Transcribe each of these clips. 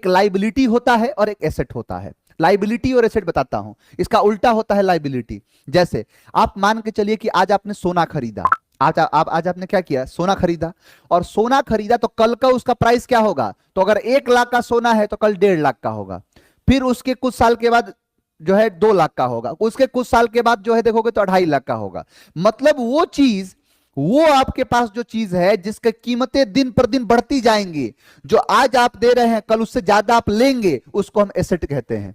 एक लाइबिलिटी होता है और एक एसेट होता है। लाइबिलिटी और एसेट बताता हूं, इसका उल्टा होता है लाइबिलिटी। जैसे आप मान के चलिए कि आज आपने सोना खरीदा, आज आपने क्या किया, सोना खरीदा, और सोना खरीदा तो कल का उसका प्राइस क्या होगा, तो अगर 1 लाख का सोना है तो कल 1.5 लाख का होगा, फिर उसके कुछ साल के बाद जो है 2 लाख का होगा, उसके कुछ साल के बाद जो है देखोगे तो 2.5 लाख का होगा। मतलब वो चीज, वो आपके पास जो चीज है जिसकी कीमतें दिन पर दिन बढ़ती जाएंगी, जो आज आप दे रहे हैं कल उससे ज्यादा आप लेंगे, उसको हम एसेट कहते हैं।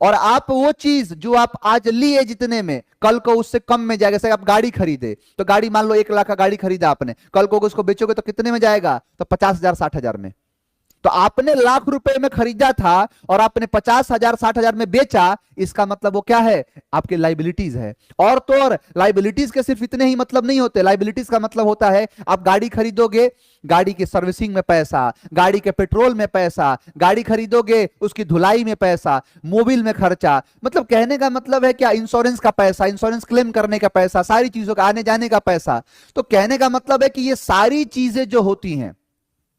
और आप वो चीज जो आप आज लिए जितने में, कल को उससे कम में जाएगा। जैसे आप गाड़ी खरीदे, तो गाड़ी मान लो 1 लाख का गाड़ी खरीदा आपने, कल को उसको बेचोगे तो कितने में जाएगा, तो 50,000 60,000 में। तो आपने लाख रुपए में खरीदा था और आपने 50,000 60,000 में बेचा, इसका मतलब वो क्या है, आपके लाइबिलिटीज है। और तो और लाइबिलिटीज के सिर्फ इतने ही मतलब नहीं होते, लाइबिलिटीज का मतलब होता है आप गाड़ी खरीदोगे, गाड़ी की सर्विसिंग में पैसा, गाड़ी के पेट्रोल में पैसा, गाड़ी खरीदोगे उसकी धुलाई में पैसा, मोबिल में खर्चा, मतलब कहने का मतलब है क्या, इंश्योरेंस का पैसा, इंश्योरेंस क्लेम करने का पैसा, सारी चीजों का आने जाने का पैसा। तो कहने का मतलब है कि ये सारी चीजें जो होती हैं,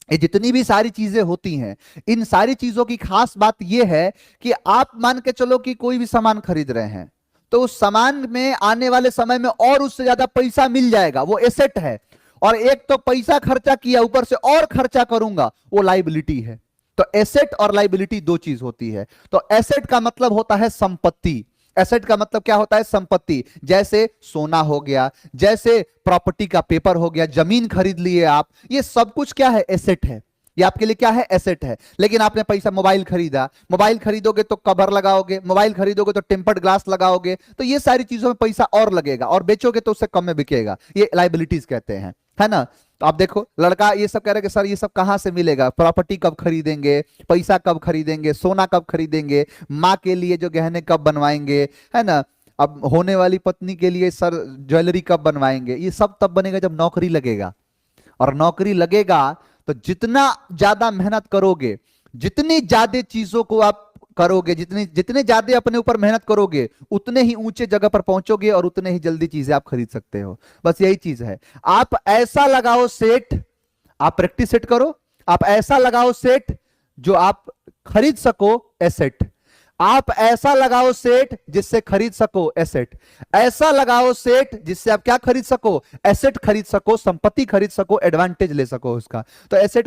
ये जितनी भी सारी चीजें होती हैं, इन सारी चीजों की खास बात यह है कि आप मान के चलो कि कोई भी सामान खरीद रहे हैं, तो उस सामान में आने वाले समय में और उससे ज्यादा पैसा मिल जाएगा, वो एसेट है। और एक तो पैसा खर्चा किया, ऊपर से और खर्चा करूंगा, वो लाइबिलिटी है। तो एसेट और लाइबिलिटी दो चीज होती है। तो एसेट का मतलब होता है संपत्ति, एसेट का मतलब क्या होता है, संपत्ति। जैसे सोना हो गया, जैसे प्रॉपर्टी का पेपर हो गया, जमीन खरीद लिए आप, ये सब कुछ क्या है, एसेट है। ये आपके लिए क्या है, एसेट है। लेकिन आपने पैसा, मोबाइल खरीदा, मोबाइल खरीदोगे तो कवर लगाओगे, मोबाइल खरीदोगे तो टेम्पर्ड ग्लास लगाओगे, तो ये सारी चीजों में पैसा और लगेगा, और बेचोगे तो उससे कम में बिकेगा, ये लाइबिलिटीज कहते हैं, है ना। तो आप देखो, लड़का ये सब कह रहे कि सर ये सब कहां से मिलेगा, प्रॉपर्टी कब खरीदेंगे, पैसा कब खरीदेंगे, सोना कब खरीदेंगे, माँ के लिए जो गहने कब बनवाएंगे, है ना, अब होने वाली पत्नी के लिए सर ज्वेलरी कब बनवाएंगे। ये सब तब बनेगा जब नौकरी लगेगा, और नौकरी लगेगा तो जितना ज्यादा मेहनत करोगे, जितनी ज्यादा चीजों को आप करोगे, जितने ज्यादा अपने ऊपर मेहनत करोगे, उतने ही ऊंचे जगह पर पहुंचोगे और उतने ही जल्दी चीजें आप खरीद सकते हो। बस यही चीज है। आप ऐसा लगाओ सेट, आप प्रैक्टिस सेट करो, आप ऐसा लगाओ सेट जो आप खरीद सको एसेट, आप ऐसा लगाओ सेट जिससे खरीद सको एसेट, ऐसा लगाओ सेट जिससे आप क्या खरीद सको, एसेट खरीद सको, संपत्ति खरीद सको, एडवांटेज ले सको उसका। तो एसेट